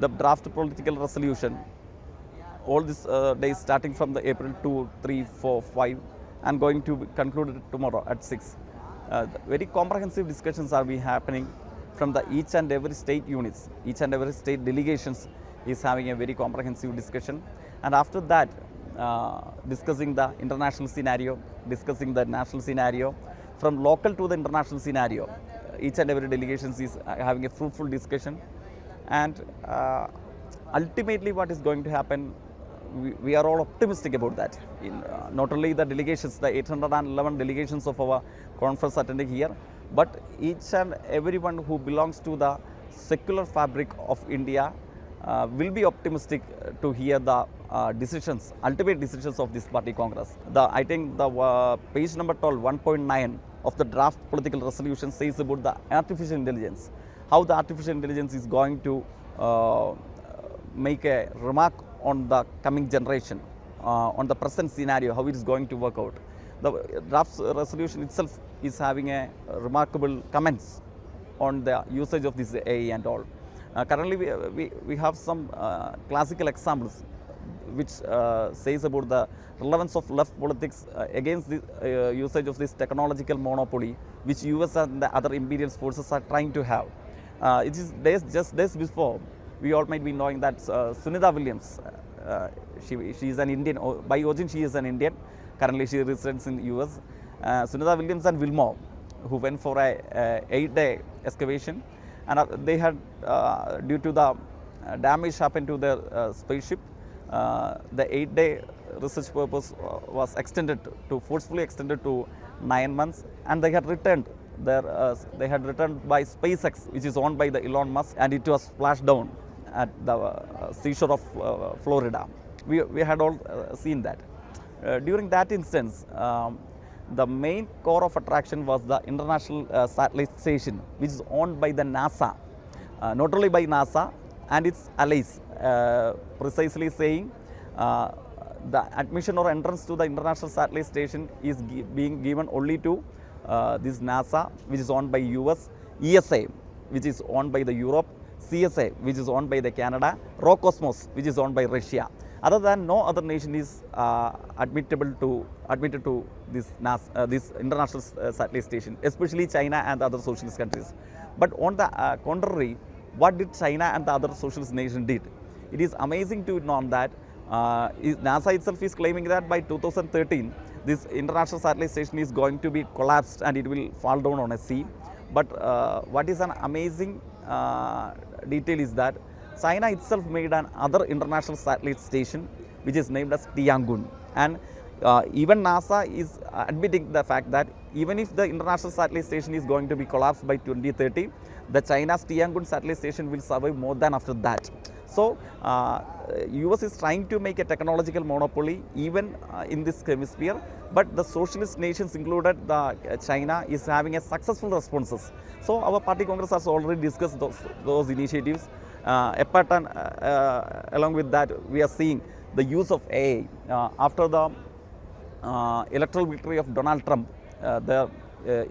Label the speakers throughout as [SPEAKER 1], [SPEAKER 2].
[SPEAKER 1] the draft political resolution, all these days starting from the April 2, 3, 4, 5 and going to be concluded tomorrow at 6. Very comprehensive discussions are be happening from the each and every state units, each and every state delegations is having a very comprehensive discussion, and after that discussing the international scenario, discussing the national scenario, from local to the international scenario. Each and every delegation is having a fruitful discussion, and ultimately what is going to happen, we are all optimistic about that. Not only the delegations, the 811 delegations of our conference attending here, but each and everyone who belongs to the secular fabric of India will be optimistic to hear the decisions, ultimate decisions of this party congress. I think the page number 12, 1.9 of the draft political resolution says about the artificial intelligence, how the artificial intelligence is going to make a remark on the coming generation, on the present scenario, how it is going to work out. The draft resolution itself is having a remarkable comments on the usage of this AI and all. Currently, we have some classical examples which says about the relevance of left politics against the usage of this technological monopoly which US and the other imperial forces are trying to have. It is just days before, we all might be knowing that Sunita Williams, she is an Indian, by origin she is an Indian, currently she resides in US. Sunita Williams and Wilmore, who went for a 8-day excavation, and they had, due to the damage happened to their spaceship, the 8-day research purpose was extended to, forcefully extended to 9 months, and they had returned they had returned by SpaceX, which is owned by the Elon Musk, and it was splashed down at the seashore of Florida. We had all seen that. During that instance, the main core of attraction was the International Satellite Station, which is owned by the NASA, not only by NASA and its allies, precisely saying the admission or entrance to the International Satellite Station is being given only to this NASA, which is owned by US, ESA, which is owned by the Europe, CSA, which is owned by the Canada, Roscosmos, which is owned by Russia. Other than no other nation is admitted to this NASA, this International Satellite Station, especially China and other socialist countries. But on the contrary, what did China and the other socialist nation did? It is amazing to know that NASA itself is claiming that by 2013, this International Satellite Station is going to be collapsed and it will fall down on a sea. But what is an amazing detail is that China itself made another international satellite station which is named as Tiangong, and even NASA is admitting the fact that even if the International Satellite Station is going to be collapsed by 2030, the China's Tiangong satellite station will survive more than after that. So US is trying to make a technological monopoly even in this hemisphere, but the socialist nations, included the China, is having a successful responses. So our party congress has already discussed those initiatives. Apart and along with that, we are seeing the use of AI after the electoral victory of Donald Trump.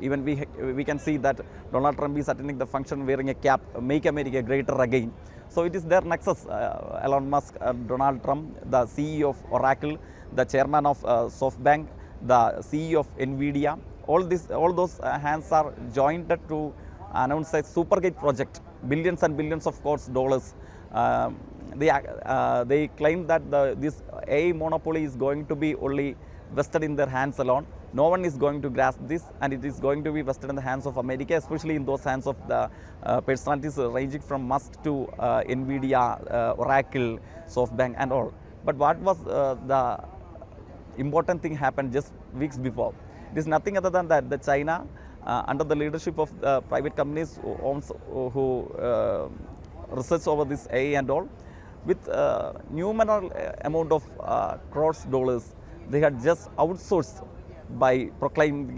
[SPEAKER 1] Even we can see that Donald Trump is attending the function wearing a cap, "Make America Greater Again." So it is their nexus, Elon Musk, Donald Trump, the CEO of Oracle, the chairman of SoftBank, the CEO of NVIDIA. All those hands are joined to announce a Supergate project, billions and billions of dollars. They claim that this AI monopoly is going to be only vested in their hands alone. No one is going to grasp this, and it is going to be vested in the hands of America, especially in those hands of the personalities ranging from Musk to NVIDIA, Oracle, SoftBank and all. But what was the important thing happened just weeks before? It is nothing other than that the China, under the leadership of private companies who research over this AI and all, with numerous amount of crores dollars, they had just outsourced by proclaiming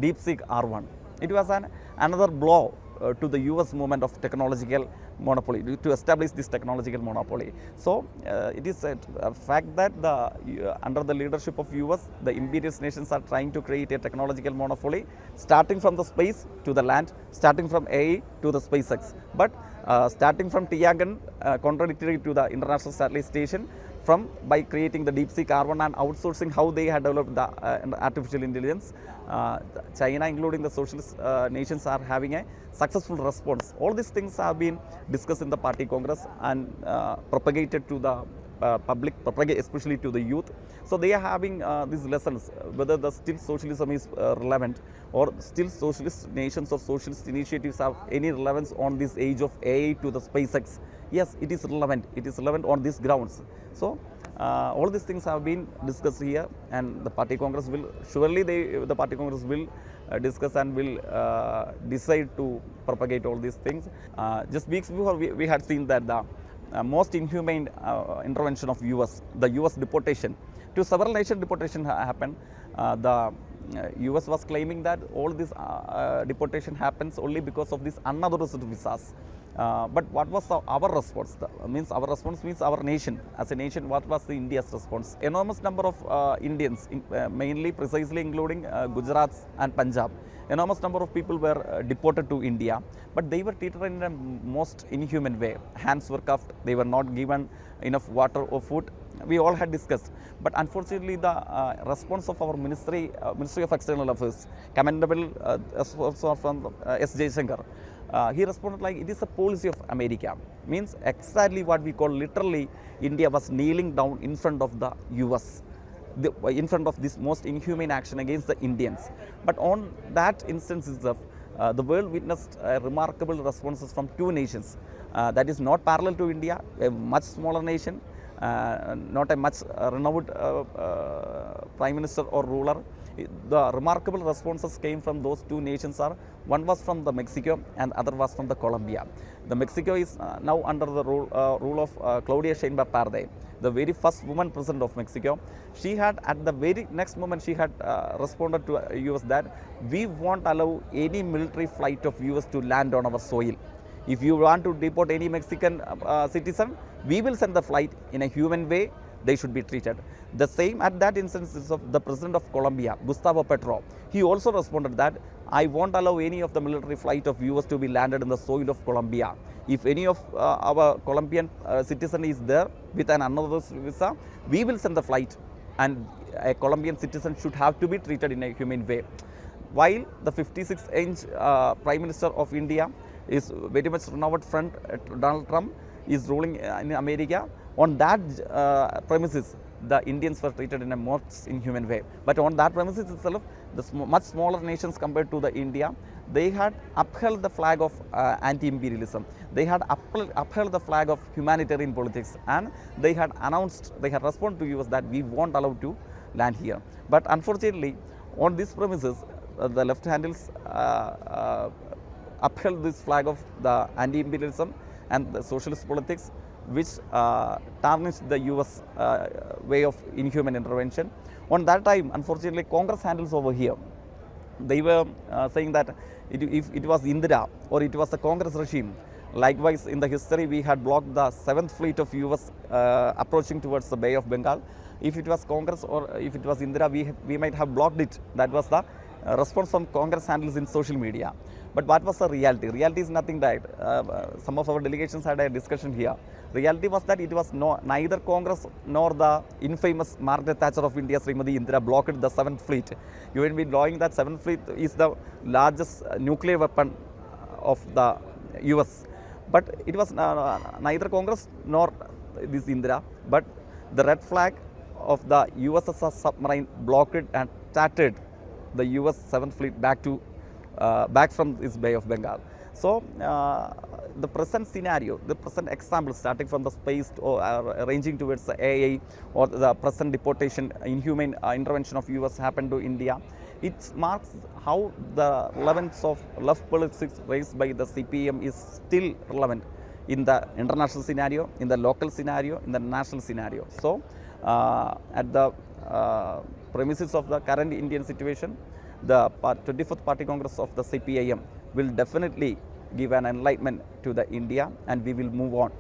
[SPEAKER 1] DeepSeek R1. It was another blow to the US movement of technological monopoly, to establish this technological monopoly. So it is a fact that under the leadership of US, the imperialist nations are trying to create a technological monopoly, starting from the space to the land, starting from AI to the SpaceX. But starting from Tiangan, contradictory to the International Satellite Station, from by creating the deep sea carbon and outsourcing how they had developed the artificial intelligence. China, including the socialist nations, are having a successful response. All these things have been discussed in the party congress and propagated to the public, especially to the youth. So they are having these lessons, whether the still socialism is relevant, or still socialist nations or socialist initiatives have any relevance on this age of AI to the SpaceX. Yes, it is relevant. It is relevant on these grounds. So all these things have been discussed here, and the party congress will surely the party congress will discuss and will decide to propagate all these things. Just weeks before, we had seen that the most inhumane intervention of US, the US deportation. To several nations deportation happened. The US was claiming that all this deportation happens only because of these unauthorized visas. But what was our response? Our response means our nation. As a nation, what was the India's response? Enormous number of Indians, mainly precisely including Gujarats and Punjab. Enormous number of people were deported to India, but they were treated in a most inhuman way. Hands were cuffed, they were not given enough water or food. We all had discussed, but unfortunately the response of our Ministry of External Affairs, commendable also from S. Jaishankar, he responded like it is a policy of America. Means exactly what we call literally India was kneeling down in front of the US, in front of this most inhumane action against the Indians. But on that instance itself, the world witnessed remarkable responses from two nations that is not parallel to India, a much smaller nation, not a much renowned prime minister or ruler. The remarkable responses came from those two nations are, one was from the Mexico and other was from the Colombia. The Mexico is now under the rule of Claudia Sheinbaum Pardo, the very first woman president of Mexico. She had, at the very next moment, she had responded to US that we won't allow any military flight of US to land on our soil. If you want to deport any Mexican citizen, we will send the flight in a human way. They should be treated. The same at that instance is of the president of Colombia, Gustavo Petro. He also responded that I won't allow any of the military flight of US to be landed in the soil of Colombia. If any of our Colombian citizen is there with an unauthorized visa, we will send the flight, and a Colombian citizen should have to be treated in a humane way. While the 56-inch Prime Minister of India is very much renowned friend, Donald Trump, is ruling in America, on that premises, the Indians were treated in a most inhuman way. But on that premises itself, the much smaller nations compared to the India, they had upheld the flag of anti-imperialism. They had upheld the flag of humanitarian politics, and they had announced, they had responded to US that we won't allow to land here. But unfortunately, on these premises, the left handles upheld this flag of the anti-imperialism and the socialist politics, which tarnished the US way of inhuman intervention. On that time, unfortunately, Congress handles over here. They were saying that if it was Indira or it was the Congress regime. Likewise, in the history, we had blocked the 7th fleet of US approaching towards the Bay of Bengal. If it was Congress or if it was Indira, we might have blocked it. That was the response from Congress handles in social media. But what was the reality? Reality is nothing that some of our delegations had a discussion here. Reality was that it was neither Congress nor the infamous Margaret Thatcher of India, Srimati Indira, blocked the 7th fleet. You will be knowing that 7th fleet is the largest nuclear weapon of the US. But it was neither Congress nor this Indira, but the red flag of the USSR submarine blocked and started the US 7th fleet back from this Bay of Bengal. So the present scenario, the present example, starting from the space or ranging towards the AI or the present deportation, inhumane intervention of US happened to India, it marks how the relevance of left politics raised by the CPM is still relevant in the international scenario, in the local scenario, in the national scenario. So at the premises of the current Indian situation, the 24th Party Congress of the CPIM will definitely give an enlightenment to the India, and we will move on.